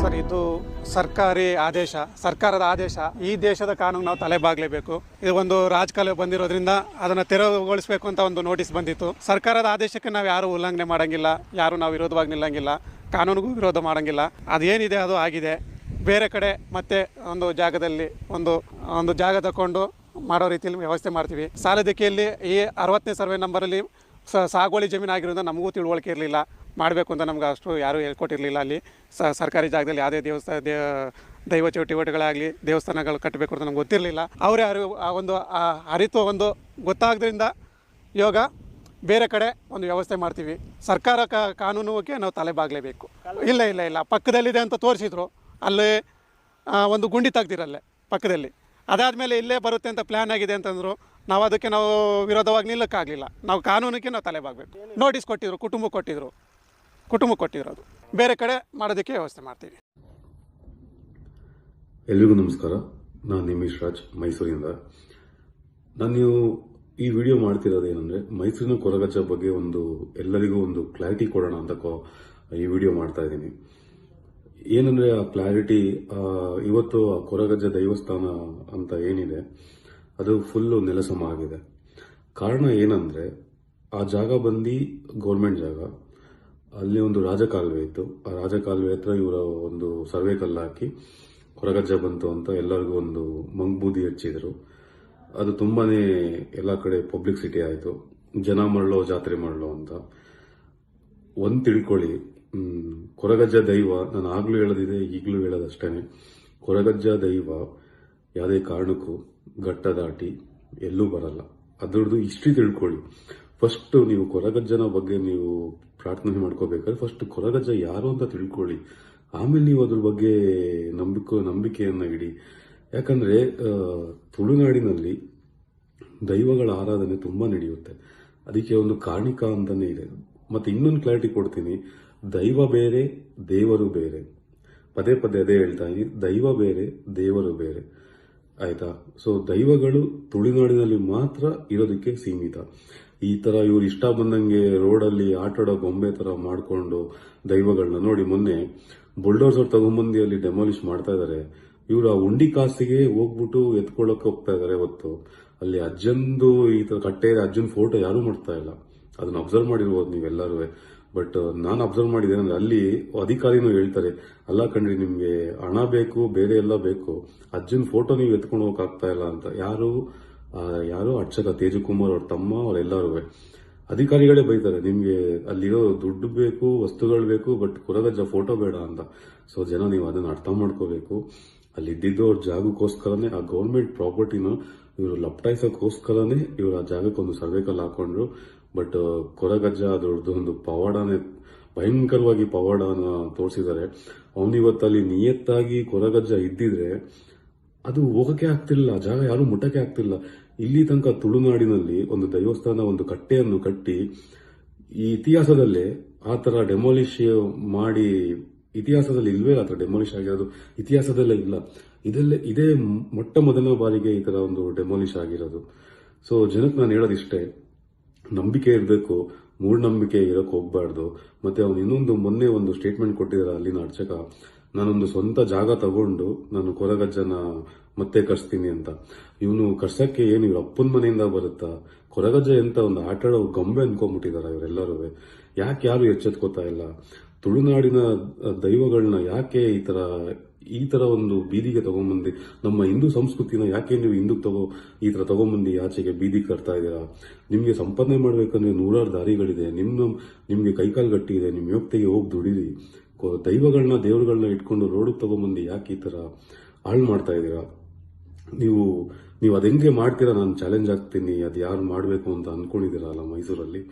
Sir, ಇದು ಸರ್ಕಾರದ ಆದೇಶ. ಈ ದೇಶದ ಕಾನೂನು ನಾವು ತಲೆಬಾಗಲೇಬೇಕು. ಇದು ಒಂದು ರಾಜಕಾಲ ಬಂದಿರೋದ್ರಿಂದ ಅದನ್ನು ತೆರವುಗೊಳಿಸಬೇಕು ಅಂತ ಒಂದು ನೋಟಿಸ್ ಬಂದಿತ್ತು. ಸರ್ಕಾರದ ಆದೇಶಕ್ಕೆ ನಾವು ಯಾರು ಉಲ್ಲಂಘನೆ ಮಾಡಂಗಿಲ್ಲ, ಯಾರು ನಾವು ವಿರೋಧವಾಗಿ ನಿಲ್ಲಂಗಿಲ್ಲ, ಕಾನೂನಿಗೂ ವಿರೋಧ ಮಾಡಂಗಿಲ್ಲ. ಅದೇನಿದೆ ಅದು ಆಗಿದೆ. ಬೇರೆ ಕಡೆ ಮತ್ತೆ ಒಂದು ಜಾಗದಲ್ಲಿ ಒಂದು ಜಾಗ ತಗೊಂಡು ಮಾಡೋ ರೀತಿಯಲ್ಲಿ ವ್ಯವಸ್ಥೆ ಮಾಡ್ತೀವಿ. ಸಾಲದಿಕೆಯಲ್ಲಿ ಈ 60ನೇ ಸರ್ವೆ ನಂಬರಲ್ಲಿ ಸಾಗುವಳಿ ಜಮೀನು ಆಗಿರೋದ್ರಿಂದ ನಮಗೂ ತಿಳುವಳಿಕೆ ಇರಲಿಲ್ಲ, ಮಾಡಬೇಕು ಅಂತ ನಮ್ಗೆ ಅಷ್ಟು ಯಾರೂ ಹೇಳ್ಕೊಟ್ಟಿರಲಿಲ್ಲ. ಅಲ್ಲಿ ಸರ್ಕಾರಿ ಜಾಗದಲ್ಲಿ ಯಾವುದೇ ದೈವ ಚಟುವಟಿಕೆಗಳಾಗಲಿ ದೇವಸ್ಥಾನಗಳು ಕಟ್ಟಬೇಕು ಅಂತ ನಮ್ಗೆ ಗೊತ್ತಿರಲಿಲ್ಲ. ಅವರೇ ಅರಿತು ಗೊತ್ತಾಗೋದ್ರಿಂದ ಇವಾಗ ಬೇರೆ ಕಡೆ ಒಂದು ವ್ಯವಸ್ಥೆ ಮಾಡ್ತೀವಿ. ಸರ್ಕಾರ ಕಾನೂನಿಗೆ ನಾವು ತಲೆಬಾಗಲೇಬೇಕು. ಇಲ್ಲ ಪಕ್ಕದಲ್ಲಿದೆ ಅಂತ ತೋರಿಸಿದ್ರು, ಅಲ್ಲಿ ಒಂದು ಗುಂಡಿ ತೆಗ್ದಿರಲ್ಲೇ ಪಕ್ಕದಲ್ಲಿ. ಅದಾದಮೇಲೆ ಇಲ್ಲೇ ಬರುತ್ತೆ ಅಂತ ಪ್ಲ್ಯಾನ್ ಆಗಿದೆ ಅಂತಂದರು. ನಾವು ವಿರೋಧವಾಗಿ ನಿಲ್ಲಕ್ಕಾಗಲಿಲ್ಲ. ನಾವು ಕಾನೂನಿಗೆ ನಾವು ತಲೆಬಾಗಬೇಕು. ನೋಟಿಸ್ ಕೊಟ್ಟಿದ್ರು, ಕುಟುಂಬಕ್ಕೆ ಕೊಟ್ಟಿದ್ರು. ಅದು ಬೇರೆ ಕಡೆ ಮಾಡೋದಕ್ಕೆ ವ್ಯವಸ್ಥೆ ಮಾಡ್ತೀವಿ. ಎಲ್ರಿಗೂ ನಮಸ್ಕಾರ. ನಾನು ನಿಮಿಷ್ ರಾಜ್, ಮೈಸೂರಿಂದ. ನಾನು ಈ ವಿಡಿಯೋ ಮಾಡ್ತಿರೋದೇನೆಂದರೆ, ಮೈಸೂರಿನ ಕೊರಗಜ್ಜ ಬಗ್ಗೆ ಎಲ್ಲರಿಗೂ ಒಂದು ಕ್ಲಾರಿಟಿ ಕೊಡೋಣ ಅಂತ ಈ ವಿಡಿಯೋ ಮಾಡ್ತಾ ಇದ್ದೀನಿ. ಏನಂದರೆ ಆ ಕ್ಲಾರಿಟಿ, ಇವತ್ತು ಆ ಕೊರಗಜ್ಜ ದೇವಸ್ಥಾನ ಅಂತ ಏನಿದೆ ಅದು ಫುಲ್ಲು ನೆಲಸಮ ಆಗಿದೆ. ಕಾರಣ ಏನಂದರೆ, ಆ ಜಾಗ ಬಂದು ಗೌರ್ಮೆಂಟ್ ಜಾಗ. ಅಲ್ಲಿ ಒಂದು ರಾಜಕಾಲುವೆ ಇತ್ತು. ಆ ರಾಜಕಾಲುವೆ ಹತ್ರ ಇವರ ಒಂದು ಸರ್ವೆ ಕಲ್ಲು ಹಾಕಿ ಕೊರಗಜ್ಜ ಬಂತು ಅಂತ ಎಲ್ಲರಿಗೂ ಒಂದು ಮಂಗ್ಬೂದಿ ಹಚ್ಚಿದ್ರು. ಅದು ತುಂಬಾನೇ ಎಲ್ಲ ಕಡೆ ಪಬ್ಲಿಸಿಟಿ ಆಯಿತು. ಜನ ಮಾಡಲೋ ಜಾತ್ರೆ ಮಾಡಲೋ ಅಂತ. ಒಂದು ತಿಳ್ಕೊಳ್ಳಿ, ಕೊರಗಜ್ಜ ದೈವ, ನಾನು ಆಗ್ಲೂ ಹೇಳೋದಿದೆ, ಈಗಲೂ ಹೇಳೋದಷ್ಟೇ. ಕೊರಗಜ್ಜ ದೈವ ಯಾವುದೇ ಕಾರಣಕ್ಕೂ ಘಟ್ಟ ದಾಟಿ ಎಲ್ಲೂ ಬರಲ್ಲ. ಅದ್ರದ್ದು ಹಿಸ್ಟ್ರಿ ತಿಳ್ಕೊಳ್ಳಿ. ಫಸ್ಟ್ ನೀವು ಕೊರಗಜ್ಜನ ಬಗ್ಗೆ ನೀವು ಪ್ರಾರ್ಥನೆ ಮಾಡ್ಕೋಬೇಕಾದ್ರೆ ಫಸ್ಟ್ ಕೊರಗಜ್ಜ ಯಾರು ಅಂತ ತಿಳ್ಕೊಳ್ಳಿ. ಆಮೇಲೆ ನೀವು ಅದ್ರ ಬಗ್ಗೆ ನಂಬಿಕೆಯನ್ನ ಇಡಿ. ಯಾಕಂದ್ರೆ ತುಳುನಾಡಿನಲ್ಲಿ ದೈವಗಳ ಆರಾಧನೆ ತುಂಬಾ ನಡೆಯುತ್ತೆ. ಅದಕ್ಕೆ ಒಂದು ಕಾಣಿಕ ಅಂತಾನೆ ಇದೆ. ಮತ್ತೆ ಇನ್ನೊಂದು ಕ್ಲಾರಿಟಿ ಕೊಡ್ತೀನಿ, ದೈವ ಬೇರೆ ದೇವರು ಬೇರೆ. ಪದೇ ಪದೇ ಅದೇ ಹೇಳ್ತಾ ಇದ್ದೀನಿ, ದೈವ ಬೇರೆ ದೇವರು ಬೇರೆ, ಆಯ್ತಾ? ಸೊ ದೈವಗಳು ತುಳುನಾಡಿನಲ್ಲಿ ಮಾತ್ರ ಇರೋದಕ್ಕೆ ಸೀಮಿತ. ಈ ತರ ಇವ್ರು ಇಷ್ಟ ಬಂದಂಗೆ ರೋಡಲ್ಲಿ ಆಟಾಡೋ ಗೊಂಬೆ ತರ ಮಾಡ್ಕೊಂಡು ದೈವಗಳನ್ನ ನೋಡಿ, ಮೊನ್ನೆ ಬುಲ್ಡೋಸರ್ ತಗೊಂಬಂದಿ ಅಲ್ಲಿ ಡೆಮಾಲಿಷ್ ಮಾಡ್ತಾ ಇದಾರೆ. ಇವ್ರು ಆ ಉಂಡಿ ಕಾಸಿಗೆ ಹೋಗ್ಬಿಟ್ಟು ಎತ್ಕೊಳ್ಳೋಕೆ ಹೋಗ್ತಾ ಇದಾರೆ ಹೊತ್ತು. ಅಲ್ಲಿ ಅಜ್ಜಂದು ಈ ತರ ಕಟ್ಟೆ ಅಜ್ಜನ್ ಫೋಟೋ ಯಾರು ಮಾಡ್ತಾ ಇಲ್ಲ. ಅದನ್ನ ಅಬ್ಸರ್ವ್ ಮಾಡಿರ್ಬೋದು ನೀವೆಲ್ಲರೂ. ಬಟ್ ನಾನು ಅಬ್ಸರ್ವ್ ಮಾಡಿದ್ದೇನೆ, ಅಲ್ಲಿ ಅಧಿಕಾರಿನೂ ಹೇಳ್ತಾರೆ, ಅಲ್ಲ ಕಣ್ರಿ, ನಿಮ್ಗೆ ಹಣ ಬೇಕು, ಬೇರೆ ಎಲ್ಲ ಬೇಕು, ಅಜ್ಜನ್ ಫೋಟೋ ನೀವು ಎತ್ಕೊಂಡು ಹೋಗಕ್ಕಾಗ್ತಾ ಇಲ್ಲ ಅಂತ. ಯಾರು ಅರ್ಚಕ ತೇಜಕುಮಾರ್ ಅವ್ರ ತಮ್ಮ ಅವರೆಲ್ಲರೂ ಅಧಿಕಾರಿಗಳೇ ಬೈತಾರೆ, ನಿಮ್ಗೆ ಅಲ್ಲಿರೋ ದುಡ್ಡು ಬೇಕು, ವಸ್ತುಗಳು ಬೇಕು, ಬಟ್ ಕೊರಗಜ್ಜ ಫೋಟೋ ಬೇಡ ಅಂತ. ಸೊ ಜನ ನೀವು ಅದನ್ನ ಅರ್ಥ ಮಾಡ್ಕೋಬೇಕು. ಅಲ್ಲಿ ಇದ್ದಿದ್ದು ಅವ್ರ ಜಾಗಕ್ಕೋಸ್ಕರನೇ, ಆ ಗೌರ್ಮೆಂಟ್ ಪ್ರಾಪರ್ಟಿನ ಇವರು ಲಪ್ಟಾಯಿಸೋಕ್ಕೋಸ್ಕರನೇ ಇವರು ಆ ಜಾಗಕ್ಕೊಂದು ಸರ್ವೇಕಲ್ ಹಾಕೊಂಡ್ರು. ಬಟ್ ಕೊರಗಜ್ಜ ಅದ್ರದ್ದು ಒಂದು ಪವಾಡನೇ, ಭಯಂಕರವಾಗಿ ಪವಾಡನ ತೋರಿಸಿದ್ದಾರೆ. ಅವನಿವತ್ತಲ್ಲಿ ನಿಯತ್ತಾಗಿ ಕೊರಗಜ್ಜ ಇದ್ದಿದ್ರೆ ಅದು ಹೋಗಕ್ಕೆ ಆಗ್ತಿಲ್ಲ, ಜಾಗ ಯಾರು ಮುಟ್ಟಕ್ಕೆ ಆಗ್ತಿಲ್ಲ. ಇಲ್ಲಿ ತನಕ ತುಳುನಾಡಿನಲ್ಲಿ ಒಂದು ದೇವಸ್ಥಾನ, ಒಂದು ಕಟ್ಟೆಯನ್ನು ಕಟ್ಟಿ ಈ ಇತಿಹಾಸದಲ್ಲೇ ಆ ತರ ಡೆಮಾಲಿಷ್ ಮಾಡಿ, ಇತಿಹಾಸದಲ್ಲಿ ಇಲ್ವೇ ಆ ತರ ಡೆಮಾಲಿಷ್ ಆಗಿರೋದು ಇತಿಹಾಸದಲ್ಲೇ ಇಲ್ಲ. ಇದೇ ಮೊಟ್ಟ ಮೊದಲ ಬಾರಿಗೆ ಈ ತರ ಒಂದು ಡೆಮಾಲಿಷ್ ಆಗಿರೋದು. ಸೊ ಜನಕ್ಕೆ ನಾನು ಹೇಳೋದಿಷ್ಟೇ, ನಂಬಿಕೆ ಇರಬೇಕು, ಮೂಢನಂಬಿಕೆ ಇರೋಕೆ ಹೋಗ್ಬಾರ್ದು. ಮತ್ತೆ ಅವನು ಇನ್ನೊಂದು ಮೊನ್ನೆ ಒಂದು ಸ್ಟೇಟ್ಮೆಂಟ್ ಕೊಟ್ಟಿದ್ದಾರೆ ಅಲ್ಲಿನ ಅರ್ಚಕ, ನಾನೊಂದು ಸ್ವಂತ ಜಾಗ ತಗೊಂಡು ನಾನು ಕೊರಗಜ್ಜನ ಮತ್ತೆ ಕರ್ಸ್ತೀನಿ ಅಂತ. ಇವನು ಕರ್ಸಕ್ಕೆ ಏನು ಇವ್ರ ಅಪ್ಪನ ಮನೆಯಿಂದ ಬರುತ್ತಾ? ಕೊರಗಜ್ಜ ಅಂತ ಒಂದು ಆಟಾಡೋ ಗೊಂಬೆ ಅನ್ಕೊಂಡ್ಬಿಟ್ಟಿದಾರ ಇವರೆಲ್ಲರೂ. ಯಾಕೆ ಯಾರು ಎಚ್ಚೆತ್ಕೋತಾ ಇಲ್ಲ? ತುಳುನಾಡಿನ ದೈವಗಳನ್ನ ಯಾಕೆ ಈ ತರ ಒಂದು ಬೀದಿಗೆ ತಗೊಂಬಂದಿ, ನಮ್ಮ ಹಿಂದೂ ಸಂಸ್ಕೃತಿನ ಯಾಕೆ ನೀವು ಈ ತರ ತಗೊಂಬಂದಿ ಆಚೆಗೆ ಬೀದಿಗೆ ಕಟ್ತಾ ಇದ್ದೀರಾ? ನಿಮ್ಗೆ ಸಂಪಾದನೆ ಮಾಡ್ಬೇಕಂದ್ರೆ ನೂರಾರು ದಾರಿಗಳಿದೆ. ನಿಮ್ಗೆ ಕೈಕಾಲು ಗಟ್ಟಿ ಇದೆ, ನಿಮ್ ಯೋಗ್ಯತೆಗೆ ಹೋಗಿ ದುಡಿದಿ. ದೈವಗಳನ್ನ ದೇವರುಗಳನ್ನ ಇಟ್ಕೊಂಡು ರೋಡಿಗೆ ತಗೊಂಬಂದು ಯಾಕೆ ಈ ತರ ಹಾಳು ಮಾಡ್ತಾ ಇದ್ದೀರಾ? ನೀವು ಅದೆಂಗೆ ಮಾಡ್ತೀರಾ? ನಾನು ಚಾಲೆಂಜ್ ಆಗ್ತೀನಿ. ಅದು ಯಾರು ಮಾಡಬೇಕು ಅಂತ ಅನ್ಕೊಂಡಿದ್ದೀರಲ್ಲ ಮೈಸೂರಲ್ಲಿ,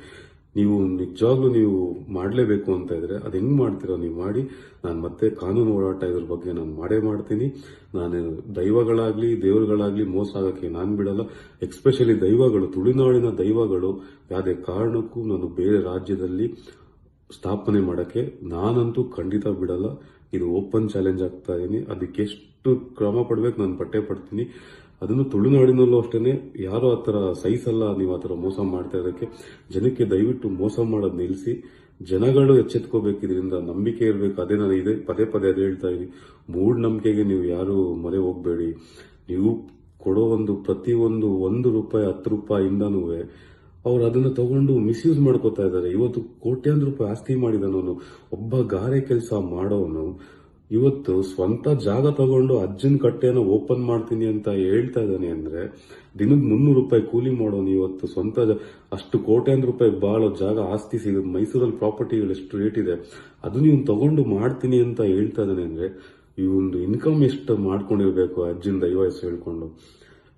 ನೀವು ನಿಜವಾಗ್ಲೂ ನೀವು ಮಾಡಲೇಬೇಕು ಅಂತ ಇದ್ರೆ ಅದು ಹೆಂಗ್ ಮಾಡ್ತೀರಾ ನೀವು ಮಾಡಿ. ನಾನು ಮತ್ತೆ ಕಾನೂನು ಹೋರಾಟ ಇದ್ರ ಬಗ್ಗೆ ನಾನು ಮಾಡ್ತೀನಿ. ನಾನು ದೈವಗಳಾಗ್ಲಿ ದೇವರುಗಳಾಗ್ಲಿ ಮೋಸ ಆಗಕ್ಕೆ ನಾನು ಬಿಡಲ್ಲ. ಎಕ್ಸ್ಪೆಷಲಿ ದೈವಗಳು, ತುಳುನಾಡಿನ ದೈವಗಳು ಯಾವುದೇ ಕಾರಣಕ್ಕೂ ನಾನು ಬೇರೆ ರಾಜ್ಯದಲ್ಲಿ ಸ್ಥಾಪನೆ ಮಾಡಕ್ಕೆ ನಾನಂತೂ ಖಂಡಿತ ಬಿಡಲ್ಲ. ಇದು ಓಪನ್ ಚಾಲೆಂಜ್ ಆಗ್ತಾ ಇದೀನಿ. ಅದಕ್ಕೆ ಎಷ್ಟು ಕ್ರಮ ಪಡ್ಬೇಕು ನಾನು ಪಡ್ತೀನಿ. ಅದನ್ನು ತುಳುನಾಡಿನಲ್ಲೂ ಅಷ್ಟೇ, ಯಾರು ಆ ಥರ ಸಹಿಸಲ್ಲ. ನೀವು ಆ ಥರ ಮೋಸ ಮಾಡ್ತಾ ಇರೋದಕ್ಕೆ ಜನಕ್ಕೆ ದಯವಿಟ್ಟು ಮೋಸ ಮಾಡೋದು ನಿಲ್ಲಿಸಿ. ಜನಗಳು ಎಚ್ಚೆತ್ಕೋಬೇಕು, ಇದರಿಂದ ನಂಬಿಕೆ ಇರಬೇಕು. ಅದೇ ನಾನು ಪದೇ ಪದೇ ಅದೇ ಹೇಳ್ತಾ ಇದೀನಿ, ಮೂಢನಂಬಿಕೆಗೆ ನೀವು ಯಾರು ಮೊರೆ ಹೋಗ್ಬೇಡಿ. ನೀವು ಕೊಡೋ ಪ್ರತಿಯೊಂದು ₹1 ₹10 ಇಂದನೂ ಅವ್ರು ಅದನ್ನ ತಗೊಂಡು ಮಿಸ್ಯೂಸ್ ಮಾಡ್ಕೋತಾ ಇದ್ದಾರೆ. ಇವತ್ತು ಕೋಟ್ಯಾಂತರ ರೂಪಾಯಿ ಆಸ್ತಿ ಮಾಡಿದನವನು, ಒಬ್ಬ ಗಾರೆ ಕೆಲಸ ಮಾಡೋನು ಇವತ್ತು ಸ್ವಂತ ಜಾಗ ತಗೊಂಡು ಅಜ್ಜನ ಕಟ್ಟೆನ ಓಪನ್ ಮಾಡ್ತೀನಿ ಅಂತ ಹೇಳ್ತಾ ಇದ್ದಾನೆ ಅಂದ್ರೆ, ದಿನದ ₹300 ಕೂಲಿ ಮಾಡೋನು ಇವತ್ತು ಸ್ವಂತ ಅಷ್ಟು ಕೋಟ್ಯಾಂತರ ರೂಪಾಯಿ ಬಾಳೋ ಜಾಗ ಆಸ್ತಿ ಸಿಗುತ್ತೆ. ಮೈಸೂರಲ್ಲಿ ಪ್ರಾಪರ್ಟಿಗಳು ಎಷ್ಟು ರೇಟ್ ಇದೆ, ಅದು ನೀವು ತಗೊಂಡು ಮಾಡ್ತೀನಿ ಅಂತ ಹೇಳ್ತಾ ಇದ್ದಾನೆ ಅಂದ್ರೆ, ಈ ಒಂದು ಇನ್ಕಮ್ ಎಷ್ಟು ಮಾಡ್ಕೊಂಡಿರ್ಬೇಕು ಅಜ್ಜನ ದೈವ ಹೆಸರು ಹೇಳ್ಕೊಂಡು.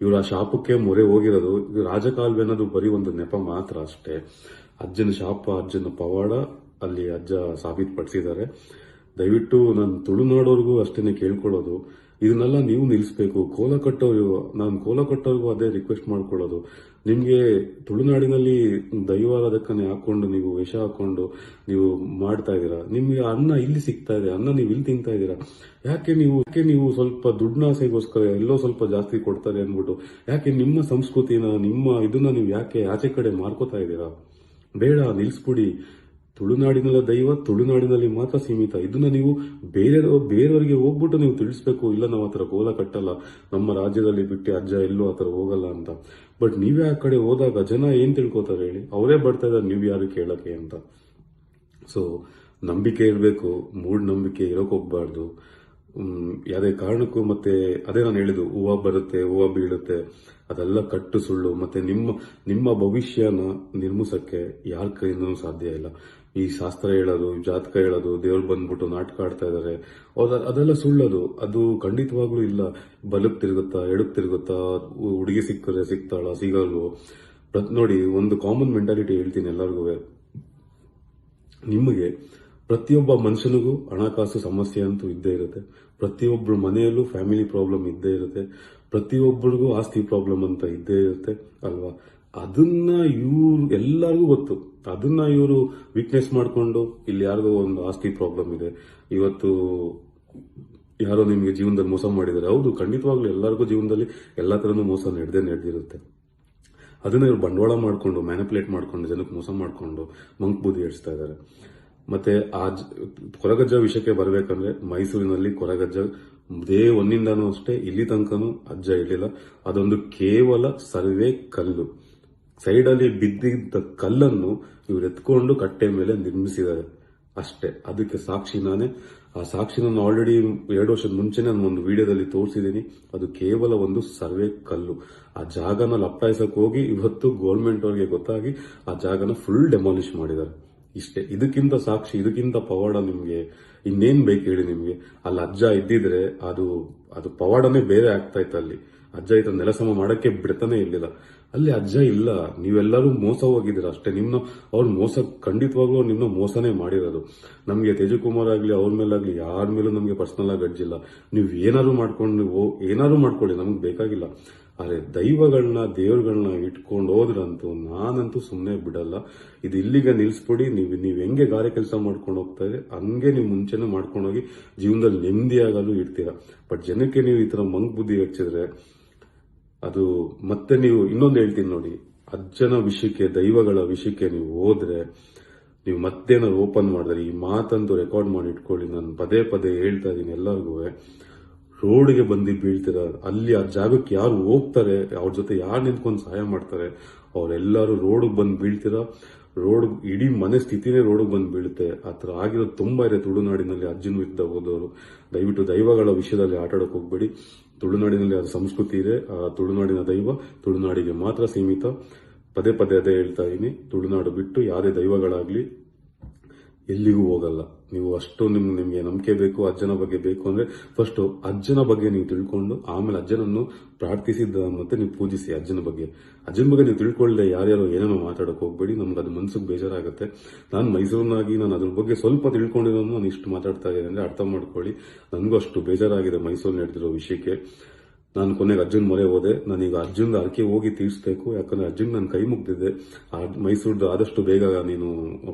ಇವ್ರು ಆ ಶಾಪಕ್ಕೆ ಮೊರೆ ಹೋಗಿರೋದು, ಇದು ರಾಜಕಾಲುವೆ ಅನ್ನೋದು ಬರೀ ಒಂದು ನೆಪ ಮಾತ್ರ ಅಷ್ಟೇ. ಅಜ್ಜನ ಶಾಪ, ಅಜ್ಜನ ಪವಾಡ ಅಲ್ಲಿ ಅಜ್ಜ ಸಾಬೀತುಪಡಿಸಿದ್ದಾರೆ. ದಯವಿಟ್ಟು ನಾನು ತುಳುನಾಡೋರ್ಗೂ ಅಷ್ಟೇನೆ ಕೇಳ್ಕೊಳ್ಳೋದು, ಇದನ್ನೆಲ್ಲ ನೀವು ನಿಲ್ಲಿಸಬೇಕು. ನಾನು ಕೋಲ ಕಟ್ಟೋರ್ಗೂ ಅದೇ ರಿಕ್ವೆಸ್ಟ್ ಮಾಡ್ಕೊಳ್ಳೋದು, ನಿಮ್ಗೆ ತುಳುನಾಡಿನಲ್ಲಿ ದೈವಾರಾಧಕನೆ ಹಾಕೊಂಡು ನೀವು ವೇಷ ಹಾಕೊಂಡು ನೀವು ಮಾಡ್ತಾ ಇದ್ದೀರಾ, ನಿಮ್ಗೆ ಅನ್ನ ಇಲ್ಲಿ ಸಿಗ್ತಾ ಇದೆ, ಅನ್ನ ನೀವು ಇಲ್ಲಿ ತಿಂತಾ ಇದ್ದೀರಾ, ಯಾಕೆ ನೀವು ಸ್ವಲ್ಪ ದುಡ್ಡಾಸೆಗೋಸ್ಕರ ಎಲ್ಲೋ ಸ್ವಲ್ಪ ಜಾಸ್ತಿ ಕೊಡ್ತಾರೆ ಅಂದ್ಬಿಟ್ಟು ಯಾಕೆ ನಿಮ್ಮ ಸಂಸ್ಕೃತಿನ ನಿಮ್ಮ ಇದನ್ನ ನೀವು ಯಾಕೆ ಆಚೆ ಕಡೆ ಮಾರ್ಕೋತಾ ಇದ್ದೀರಾ? ಬೇಡ, ನಿಲ್ಸ್ಬಿಡಿ. ತುಳುನಾಡಿನ ದೈವ ತುಳುನಾಡಿನಲ್ಲಿ ಮಾತ್ರ ಸೀಮಿತ. ಇದನ್ನ ನೀವು ಬೇರೆಯವರಿಗೆ ಹೋಗ್ಬಿಟ್ಟು ನೀವು ತಿಳಿಸ್ಬೇಕು, ಇಲ್ಲ ನಾವು ಆತರ ಕೋಲ ಕಟ್ಟಲ್ಲ, ನಮ್ಮ ರಾಜ್ಯದಲ್ಲಿ ಬಿಟ್ಟು ಅಜ್ಜ ಎಲ್ಲೂ ಆತರ ಹೋಗಲ್ಲ ಅಂತ. ಬಟ್ ನೀವೇ ಆ ಕಡೆ ಹೋದಾಗ ಜನ ಏನ್ ತಿಳ್ಕೊತಾರೆ ಹೇಳಿ? ಅವರೇ ಬರ್ತಾ ಇದಾರೆ, ನೀವು ಯಾರು ಕೇಳಕ್ಕೆ ಅಂತ. ಸೊ ನಂಬಿಕೆ ಇರಬೇಕು, ಮೂಢನಂಬಿಕೆ ಇರೋಕ್ ಹೋಗ್ಬಾರ್ದು ಯಾವುದೇ ಕಾರಣಕ್ಕೂ. ಮತ್ತೆ ಅದೇ ನಾನು ಹೇಳಿದ್ದು, ಹೂವು ಬರುತ್ತೆ, ಹೂವು ಬೀಳುತ್ತೆ, ಅದೆಲ್ಲ ಕಟ್ಟು ಸುಳ್ಳು. ಮತ್ತೆ ನಿಮ್ಮ ಭವಿಷ್ಯನ ನಿರ್ಮಿಸಕ್ಕೆ ಯಾರ ಕೈಯಿಂದನೂ ಸಾಧ್ಯ ಇಲ್ಲ. ಈ ಶಾಸ್ತ್ರ ಹೇಳೋದು, ಜಾತಕ ಹೇಳೋದು, ದೇವ್ರು ಬಂದ್ಬಿಟ್ಟು ನಾಟಕ ಆಡ್ತಾ ಇದಾರೆ, ಅದೆಲ್ಲ ಸುಳ್ಳದು. ಅದು ಖಂಡಿತವಾಗ್ಲೂ ಇಲ್ಲ. ಬಲಕ್ ತಿರುಗುತ್ತಾ, ಎಡಕ್ ತಿರುಗುತ್ತಾ, ಹುಡುಗಿ ಸಿಗ್ತಾಳ, ಸಿಗಲ್ವೋ? ನೋಡಿ, ಒಂದು ಕಾಮನ್ ಮೆಂಟಾಲಿಟಿ ಹೇಳ್ತೀನಿ ಎಲ್ಲರಿಗೂ. ನಿಮಗೆ ಪ್ರತಿಯೊಬ್ಬ ಮನುಷ್ಯನಿಗೂ ಹಣಕಾಸು ಸಮಸ್ಯೆ ಅಂತೂ ಇದ್ದೇ ಇರುತ್ತೆ. ಪ್ರತಿಯೊಬ್ಬರ ಮನೆಯಲ್ಲೂ ಫ್ಯಾಮಿಲಿ ಪ್ರಾಬ್ಲಮ್ ಇದ್ದೇ ಇರುತ್ತೆ. ಪ್ರತಿಯೊಬ್ಬರಿಗೂ ಆಸ್ತಿ ಪ್ರಾಬ್ಲಮ್ ಅಂತ ಇದ್ದೇ ಇರುತ್ತೆ ಅಲ್ವಾ? ಅದನ್ನ ಎಲ್ಲರಿಗೂ ಗೊತ್ತು. ಅದನ್ನ ಇವರು ವೀಕ್ನೆಸ್ ಮಾಡ್ಕೊಂಡು ಇಲ್ಲಿ ಯಾರಿಗೋ ಒಂದು ಆಸ್ತಿ ಪ್ರಾಬ್ಲಮ್ ಇದೆ, ಇವತ್ತು ಯಾರೋ ನಿಮ್ಗೆ ಜೀವನದಲ್ಲಿ ಮೋಸ ಮಾಡಿದ್ದಾರೆ. ಹೌದು, ಖಂಡಿತವಾಗ್ಲೂ ಎಲ್ಲರಿಗೂ ಜೀವನದಲ್ಲಿ ಎಲ್ಲಾ ತರನು ಮೋಸ ನಡೆದಿರುತ್ತೆ. ಅದನ್ನ ಇವ್ರು ಬಂಡವಾಳ ಮಾಡ್ಕೊಂಡು, ಮ್ಯಾನಿಪುಲೇಟ್ ಮಾಡ್ಕೊಂಡು, ಜನಕ್ಕೆ ಮೋಸ ಮಾಡ್ಕೊಂಡು ಮಂಕ್ ಬೂದಿ ಏಡ್ಸ್ತಾ ಇದ್ದಾರೆ. ಮತ್ತೆ ಆ ಕೊರಗಜ್ಜ ವಿಷಯಕ್ಕೆ ಬರ್ಬೇಕಂದ್ರೆ, ಮೈಸೂರಿನಲ್ಲಿ ಕೊರಗಜ್ಜ ದೇ ಒಂದಿಂದಾನು ಅಷ್ಟೇ ಇಲ್ಲಿ ತನಕನೂ ಅಜ್ಜ ಇರಲಿಲ್ಲ. ಅದೊಂದು ಕೇವಲ ಸರ್ವೆ ಕಲ್ಲು, ಸೈಡ್ ಅಲ್ಲಿ ಬಿದ್ದಿದ್ದ ಕಲ್ಲನ್ನು ಇವ್ರು ಎತ್ಕೊಂಡು ಕಟ್ಟೆ ಮೇಲೆ ನಿರ್ಮಿಸಿದ್ದಾರೆ ಅಷ್ಟೇ. ಅದಕ್ಕೆ ಸಾಕ್ಷಿ ನಾನೇ. ಆ ಸಾಕ್ಷಿ ನಾನು ಆಲ್ರೆಡಿ 2 ವರ್ಷದ ಮುಂಚೆನೆ ನಾನು ಒಂದು ವಿಡಿಯೋದಲ್ಲಿ ತೋರಿಸಿದ್ದೀನಿ. ಅದು ಕೇವಲ ಒಂದು ಸರ್ವೆ ಕಲ್ಲು. ಆ ಜಾಗನ ಲಪ್ಟಾಯಿಸಕ್ ಹೋಗಿ ಇವತ್ತು ಗೌರ್ಮೆಂಟ್ ಅವ್ರಿಗೆ ಗೊತ್ತಾಗಿ ಆ ಜಾಗನ ಫುಲ್ ಡೆಮಾಲಿಷ್ ಮಾಡಿದ್ದಾರೆ. ಇಷ್ಟೇ. ಇದಕ್ಕಿಂತ ಸಾಕ್ಷಿ, ಇದಕ್ಕಿಂತ ಪವಾಡ ನಿಮ್ಗೆ ಇನ್ನೇನ್ ಬೇಕು ಹೇಳಿ? ನಿಮ್ಗೆ ಅಲ್ಲಿ ಅಜ್ಜ ಇದ್ದಿದ್ರೆ ಅದು ಪವಾಡನೇ ಬೇರೆ ಆಗ್ತಾ ಇತ್ತು. ಅಲ್ಲಿ ಅಜ್ಜ ಇತ್ತ ನೆಲಸಮ ಮಾಡಕ್ಕೆ ಬಿಡ್ತಾನೆ ಇರ್ಲಿಲ್ಲ. ಅಲ್ಲಿ ಅಜ್ಜ ಇಲ್ಲ. ನೀವೆಲ್ಲರೂ ಮೋಸ ಹೋಗಿದ್ದೀರ ಅಷ್ಟೇ. ಅವ್ರು ಮೋಸ, ಖಂಡಿತವಾಗ್ಲೂ ನಿಮ್ನ ಮೋಸನೇ ಮಾಡಿರೋದು. ನಮ್ಗೆ ತೇಜಕುಮಾರ್ ಆಗ್ಲಿ, ಅವ್ರ ಮೇಲಾಗ್ಲಿ, ಯಾರ ಮೇಲೂ ನಮ್ಗೆ ಪರ್ಸನಲ್ ಆಗಿ ಅಜ್ಜಿಲ್ಲ. ನೀವು ಏನಾದ್ರು ಮಾಡ್ಕೊಳ್ಳಿ, ನಮ್ಗೆ ಬೇಕಾಗಿಲ್ಲ. ಆದ್ರೆ ದೈವಗಳನ್ನ, ದೇವರುಗಳನ್ನ ಇಟ್ಕೊಂಡು ಹೋದ್ರಂತೂ ನಾನಂತೂ ಸುಮ್ಮನೆ ಬಿಡಲ್ಲ. ಇದು ಇಲ್ಲಿಗೆ ನಿಲ್ಸ್ಬಿಡಿ. ನೀವು ಹೆಂಗೆ ಗಾರೆ ಕೆಲಸ ಮಾಡ್ಕೊಂಡು ಹೋಗ್ತಾ ಇದೆ ಹಂಗೆ ನೀವು ಮುಂಚೆನೂ ಮಾಡ್ಕೊಂಡೋಗಿ ಜೀವನದಲ್ಲಿ ನೆಮ್ಮದಿಯಾಗಲು ಇರ್ತೀರಾ. ಬಟ್ ಜನಕ್ಕೆ ನೀವು ಈ ತರ ಮಂಕ್ ಬುದ್ಧಿ ಹಚ್ಚಿದ್ರೆ ಅದು ಮತ್ತೆ ನೀವು ಇನ್ನೊಂದು ಹೇಳ್ತೀನಿ ನೋಡಿ, ಅಜ್ಜನ ವಿಷಯಕ್ಕೆ, ದೈವಗಳ ವಿಷಯಕ್ಕೆ ನೀವು ಹೋದ್ರೆ, ನೀವು ಮತ್ತೇನಾದ್ರು ಓಪನ್ ಮಾಡಿದ್ರೆ, ಈ ಮಾತಂತೂ ರೆಕಾರ್ಡ್ ಮಾಡಿ ಇಟ್ಕೊಳ್ಳಿ. ನಾನು ಪದೇ ಪದೇ ಹೇಳ್ತಾ ಇದೀನಿ ಎಲ್ಲರಿಗೂ, ರೋಡ್ಗೆ ಬಂದು ಬೀಳ್ತೀರ. ಅಲ್ಲಿ ಆ ಜಾಗಕ್ಕೆ ಯಾರು ಹೋಗ್ತಾರೆ, ಅವ್ರ ಜೊತೆ ಯಾರು ನಿಂತ್ಕೊಂಡು ಸಹಾಯ ಮಾಡ್ತಾರೆ, ಅವರೆಲ್ಲರೂ ರೋಡ್ಗೆ ಬಂದು ಬೀಳ್ತೀರಾ. ಇಡೀ ಮನೆ ಸ್ಥಿತಿನೇ ರೋಡ್ಗೆ ಬಂದು ಬೀಳುತ್ತೆ. ಆ ಥರ ಆಗಿರೋದು ತುಂಬಾ ಇದೆ ತುಳುನಾಡಿನಲ್ಲಿ. ಅಜ್ಜನ ವಿರುದ್ಧ ಹೋದವರು ದಯವಿಟ್ಟು ದೈವಗಳ ವಿಷಯದಲ್ಲಿ ಆಟಾಡಕ್ ಹೋಗ್ಬೇಡಿ. ತುಳುನಾಡಿನಲ್ಲಿ ಅದು ಸಂಸ್ಕೃತಿ ಇದೆ. ಆ ತುಳುನಾಡಿನ ದೈವ ತುಳುನಾಡಿಗೆ ಮಾತ್ರ ಸೀಮಿತ. ಪದೇ ಪದೇ ಅದೇ ಹೇಳ್ತಾ ಇದೀನಿ, ತುಳುನಾಡು ಬಿಟ್ಟು ಯಾವುದೇ ದೈವಗಳಾಗ್ಲಿ ಎಲ್ಲಿಗೂ ಹೋಗಲ್ಲ. ನೀವು ಅಷ್ಟು ನಿಮ್ಗೆ ನಂಬಿಕೆ ಬೇಕು, ಅಜ್ಜನ ಬಗ್ಗೆ ಬೇಕು ಅಂದ್ರೆ ಫಸ್ಟ್ ಅಜ್ಜನ ಬಗ್ಗೆ ನೀವು ತಿಳ್ಕೊಂಡು ಆಮೇಲೆ ಅಜ್ಜನನ್ನು ಪ್ರಾರ್ಥಿಸಿದ ಮತ್ತೆ ನೀವು ಪೂಜಿಸಿ. ಅಜ್ಜನ ಬಗ್ಗೆ ನೀವು ತಿಳ್ಕೊಳ್ಳದೆ ಯಾರ್ಯಾರೋ ಏನೇನೋ ಮಾತಾಡಕ್ ಹೋಗ್ಬೇಡಿ. ನಮ್ಗೆ ಅದು ಮನ್ಸಿಗೆ ಬೇಜಾರಾಗುತ್ತೆ. ನಾನು ಮೈಸೂರಿನಾಗಿ ನಾನು ಅದ್ರ ಬಗ್ಗೆ ಸ್ವಲ್ಪ ತಿಳ್ಕೊಂಡಿರೋನು ನಾನು ಇಷ್ಟು ಮಾತಾಡ್ತಾ ಇದ್ದೀನಿ ಅಂದ್ರೆ ಅರ್ಥ ಮಾಡ್ಕೊಳ್ಳಿ. ನನಗೂ ಅಷ್ಟು ಬೇಜಾರಾಗಿದೆ ಮೈಸೂರು ನಡೆದಿರೋ ವಿಷಯಕ್ಕೆ. ನಾನು ಕೊನೆಗೆ ಅರ್ಜುನ್ ಮೊರೆ ಹೋದೆ. ನಾನೀಗ ಅರ್ಜುನ್ ಅರ್ಕೆ ಹೋಗಿ ತೀರಿಸಬೇಕು. ಯಾಕಂದ್ರೆ ಅರ್ಜುನ್ ನನ್ನ ಕೈ ಮುಗ್ದಿದ್ದೆ, ಮೈಸೂರ್ದು ಆದಷ್ಟು ಬೇಗ ನೀನು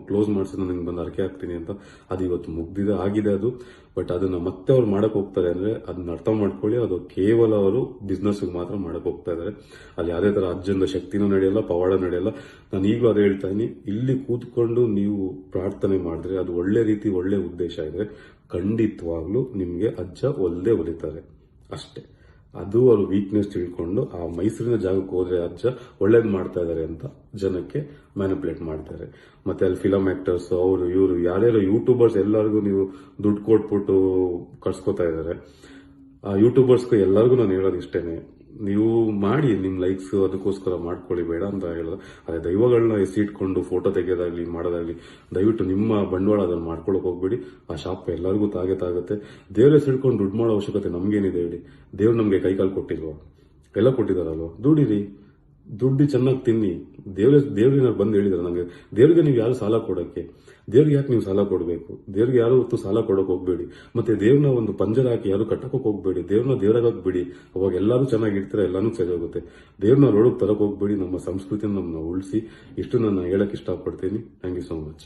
ಕ್ಲೋಸ್ ಮಾಡಿಸಿ ನನಗೆ ಬಂದು ಅರ್ಕೆ ಹಾಕ್ತೀನಿ ಅಂತ. ಅದು ಇವತ್ತು ಮುಗ್ದಿದೆ, ಆಗಿದೆ ಅದು. ಬಟ್ ಅದನ್ನ ಮತ್ತೆ ಅವ್ರು ಮಾಡಕ್ ಹೋಗ್ತಾರೆ ಅಂದ್ರೆ ಅದನ್ನ ಅರ್ಥ ಮಾಡ್ಕೊಳ್ಳಿ, ಅದು ಕೇವಲ ಅವರು ಬಿಸ್ನೆಸ್ ಮಾತ್ರ ಮಾಡಕ್ ಹೋಗ್ತಾ ಇದಾರೆ. ಅಲ್ಲಿ ಯಾವುದೇ ತರ ಅರ್ಜುನ್ದ ಶಕ್ತಿನೂ ನಡೆಯಲ್ಲ, ಪವಾಡ ನಡೆಯಲ್ಲ. ನಾನು ಈಗಲೂ ಅದೇ ಹೇಳ್ತಾ ಇದೀನಿ, ಇಲ್ಲಿ ಕೂತ್ಕೊಂಡು ನೀವು ಪ್ರಾರ್ಥನೆ ಮಾಡಿದ್ರೆ, ಅದು ಒಳ್ಳೆ ರೀತಿ ಒಳ್ಳೆ ಉದ್ದೇಶ ಇದ್ರೆ ಖಂಡಿತವಾಗ್ಲೂ ನಿಮ್ಗೆ ಅಜ್ಜ ಒಲ್ದೇ ಒಲಿತಾರೆ ಅಷ್ಟೇ. ಅದು ಅವ್ರ ವೀಕ್ನೆಸ್ ತಿಳ್ಕೊಂಡು ಆ ಮೈಸೂರಿನ ಜಾಗಕ್ಕೆ ಹೋದ್ರೆ ಅಜ್ಜ ಒಳ್ಳೇದ್ ಮಾಡ್ತಾ ಇದಾರೆ ಅಂತ ಜನಕ್ಕೆ ಮ್ಯಾನಿಪುಲೇಟ್ ಮಾಡ್ತಾರೆ. ಮತ್ತೆ ಅಲ್ಲಿ ಫಿಲಂ ಆಕ್ಟರ್ಸ್ ಅವರು ಇವರು ಯಾರ್ಯಾರು ಯೂಟ್ಯೂಬರ್ಸ್ ಎಲ್ಲರಿಗೂ ನೀವು ದುಡ್ಡು ಕೊಟ್ಬಿಟ್ಟು ಕಳ್ಸ್ಕೊತಾ ಇದಾರೆ. ಆ ಯೂಟ್ಯೂಬರ್ಸ್ಗೂ ಎಲ್ಲರಿಗೂ ನಾನು ಹೇಳೋದು ಇಷ್ಟೇನೆ, ನೀವು ಮಾಡಿ ನಿಮ್ ಲೈಕ್ಸ್ ಅದಕ್ಕೋಸ್ಕರ ಮಾಡ್ಕೊಳ್ಳಿ, ಬೇಡ ಅಂತ ಹೇಳೋದು. ಅದೇ ದೈವಗಳನ್ನ ಎಸಿಟ್ಕೊಂಡು ಫೋಟೋ ತೆಗೆಯೋದಾಗ್ಲಿ ಮಾಡೋದಾಗ್ಲಿ ದಯವಿಟ್ಟು ನಿಮ್ಮ ಬಂಡವಾಳ ಅದನ್ನ ಮಾಡ್ಕೊಳಕ್ ಹೋಗ್ಬೇಡಿ. ಆ ಶಾಪ ಎಲ್ಲರಿಗೂ ತಾಗುತ್ತೆ. ದೇವ್ರ ಹೆಸರಿಟ್ಕೊಂಡು ದುಡ್ಡು ಮಾಡೋ ಅವಶ್ಯಕತೆ ನಮ್ಗೇನಿದೆ ಹೇಳಿ? ದೇವ್ರು ನಮ್ಗೆ ಕೈಕಾಲು ಕೊಟ್ಟಿಲ್ವಾ? ಎಲ್ಲ ಕೊಟ್ಟಿದಾರಲ್ವಾ? ದುಡಿರಿ, ದುಡ್ಡು ಚೆನ್ನಾಗಿ ತಿನ್ನಿ. ದೇವ್ರಿಗೆ ಬಂದು ಹೇಳಿದಾರೆ ನಂಗೆ, ದೇವ್ರಿಗೆ ನೀವು ಯಾರು ಸಾಲ ಕೊಡಕ್ಕೆ? ದೇವ್ರಿಗೆ ಯಾಕೆ ನೀವು ಸಾಲ ಕೊಡಬೇಕು? ದೇವ್ರಿಗೆ ಯಾರು ಹೊತ್ತು ಸಾಲ ಕೊಡೋಕೆ ಹೋಗ್ಬೇಡಿ. ಮತ್ತೆ ದೇವ್ರನ್ನ ಒಂದು ಪಂಜರ ಹಾಕಿ ಯಾರು ಕಟ್ಟಕೋಕ್ ಹೋಗ್ಬೇಡಿ. ದೇವ್ರನ್ನ ದೇವರಾಗಕ್ ಬಿಡಿ. ಅವಾಗ ಎಲ್ಲರೂ ಚೆನ್ನಾಗಿರ್ತೀರ, ಎಲ್ಲಾನು ಸರಿ ಹೋಗುತ್ತೆ. ದೇವ್ರನ್ನ ರೋಡಕ್ಕೆ ತರಕ್ ಹೋಗ್ಬೇಡಿ. ನಮ್ಮ ಸಂಸ್ಕೃತಿನ ನಮ್ಮನ್ನ ಉಳಿಸಿ. ಇಷ್ಟು ನಾನು ಹೇಳಕ್ ಇಷ್ಟಪಡ್ತೀನಿ. Thank you so much.